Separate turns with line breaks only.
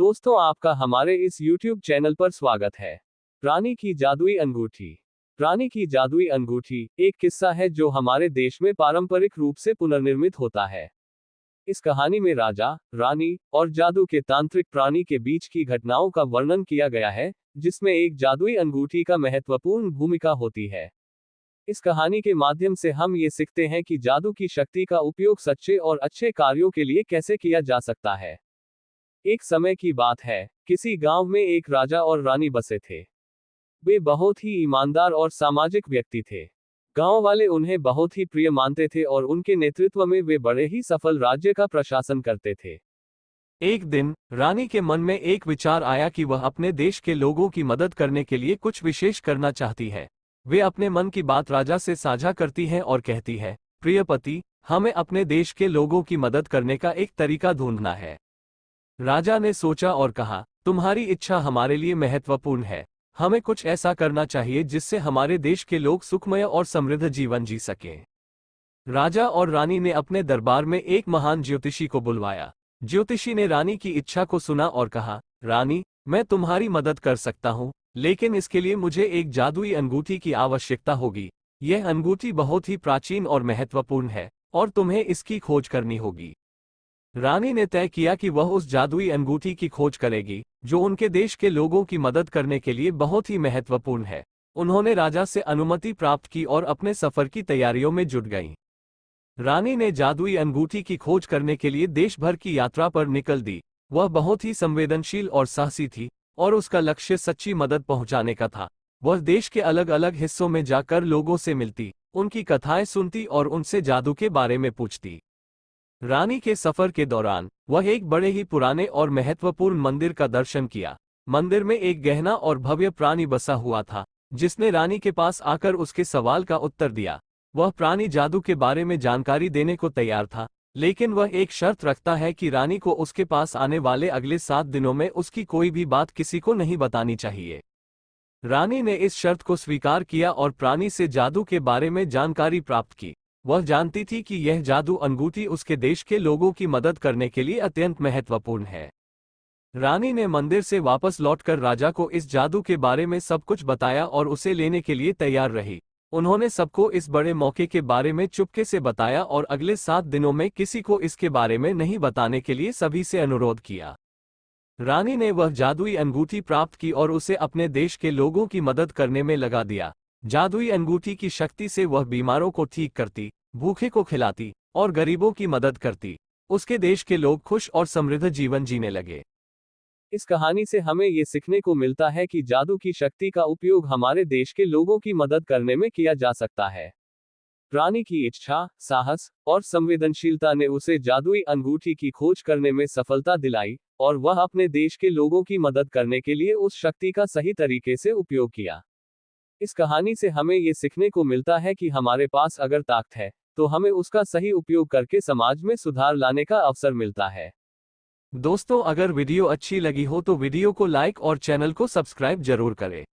दोस्तों, आपका हमारे इस YouTube चैनल पर स्वागत है। रानी की जादुई अंगूठी। रानी की जादुई अंगूठी एक किस्सा है जो हमारे देश में पारंपरिक रूप से पुनर्निर्मित होता है। इस कहानी में राजा, रानी और जादू के तांत्रिक प्राणी के बीच की घटनाओं का वर्णन किया गया है, जिसमें एक जादुई अंगूठी का महत्वपूर्ण भूमिका होती है। इस कहानी के माध्यम से हम ये सीखते हैं कि जादू की शक्ति का उपयोग सच्चे और अच्छे कार्यों के लिए कैसे किया जा सकता है। एक समय की बात है, किसी गांव में एक राजा और रानी बसे थे। वे बहुत ही ईमानदार और सामाजिक व्यक्ति थे। गांव वाले उन्हें बहुत ही प्रिय मानते थे और उनके नेतृत्व में वे बड़े ही सफल राज्य का प्रशासन करते थे। एक दिन रानी के मन में एक विचार आया कि वह अपने देश के लोगों की मदद करने के लिए कुछ विशेष करना चाहती है। वे अपने मन की बात राजा से साझा करती है और कहती है, प्रिय पति, हमें अपने देश के लोगों की मदद करने का एक तरीका ढूंढना है। राजा ने सोचा और कहा, तुम्हारी इच्छा हमारे लिए महत्वपूर्ण है। हमें कुछ ऐसा करना चाहिए जिससे हमारे देश के लोग सुखमय और समृद्ध जीवन जी सकें। राजा और रानी ने अपने दरबार में एक महान ज्योतिषी को बुलवाया। ज्योतिषी ने रानी की इच्छा को सुना और कहा, रानी, मैं तुम्हारी मदद कर सकता हूँ, लेकिन इसके लिए मुझे एक जादुई अंगूठी की आवश्यकता होगी। यह अंगूठी बहुत ही प्राचीन और महत्वपूर्ण है, और तुम्हें इसकी खोज करनी होगी। रानी ने तय किया कि वह उस जादुई अंगूठी की खोज करेगी, जो उनके देश के लोगों की मदद करने के लिए बहुत ही महत्वपूर्ण है। उन्होंने राजा से अनुमति प्राप्त की और अपने सफर की तैयारियों में जुट गईं। रानी ने जादुई अंगूठी की खोज करने के लिए देश भर की यात्रा पर निकल दी। वह बहुत ही संवेदनशील और साहसी थी, और उसका लक्ष्य सच्ची मदद पहुंचाने का था। वह देश के अलग अलग हिस्सों में जाकर लोगों से मिलती, उनकी कथाएं सुनती और उनसे जादू के बारे में पूछती। रानी के सफर के दौरान वह एक बड़े ही पुराने और महत्वपूर्ण मंदिर का दर्शन किया। मंदिर में एक गहना और भव्य प्राणी बसा हुआ था, जिसने रानी के पास आकर उसके सवाल का उत्तर दिया। वह प्राणी जादू के बारे में जानकारी देने को तैयार था, लेकिन वह एक शर्त रखता है कि रानी को उसके पास आने वाले अगले 7 दिनों में उसकी कोई भी बात किसी को नहीं बतानी चाहिए। रानी ने इस शर्त को स्वीकार किया और प्राणी से जादू के बारे में जानकारी प्राप्त की। वह जानती थी कि यह जादू अंगूठी उसके देश के लोगों की मदद करने के लिए अत्यंत महत्वपूर्ण है। रानी ने मंदिर से वापस लौटकर राजा को इस जादू के बारे में सब कुछ बताया और उसे लेने के लिए तैयार रही। उन्होंने सबको इस बड़े मौके के बारे में चुपके से बताया और अगले 7 दिनों में किसी को इसके बारे में नहीं बताने के लिए सभी से अनुरोध किया। रानी ने वह जादुई अंगूठी प्राप्त की और उसे अपने देश के लोगों की मदद करने में लगा दिया। जादुई अंगूठी की शक्ति से वह बीमारों को ठीक करती, भूखे को खिलाती और गरीबों की मदद करती। उसके देश के लोग खुश और समृद्ध जीवन जीने लगे। इस कहानी से हमें ये सीखने को मिलता है कि जादू की शक्ति का उपयोग हमारे देश के लोगों की मदद करने में किया जा सकता है। रानी की इच्छा, साहस और संवेदनशीलता ने उसे जादुई अंगूठी की खोज करने में सफलता दिलाई, और वह अपने देश के लोगों की मदद करने के लिए उस शक्ति का सही तरीके से उपयोग किया। इस कहानी से हमें ये सीखने को मिलता है कि हमारे पास अगर ताकत है, तो हमें उसका सही उपयोग करके समाज में सुधार लाने का अवसर मिलता है। दोस्तों, अगर वीडियो अच्छी लगी हो तो वीडियो को लाइक और चैनल को सब्सक्राइब जरूर करें।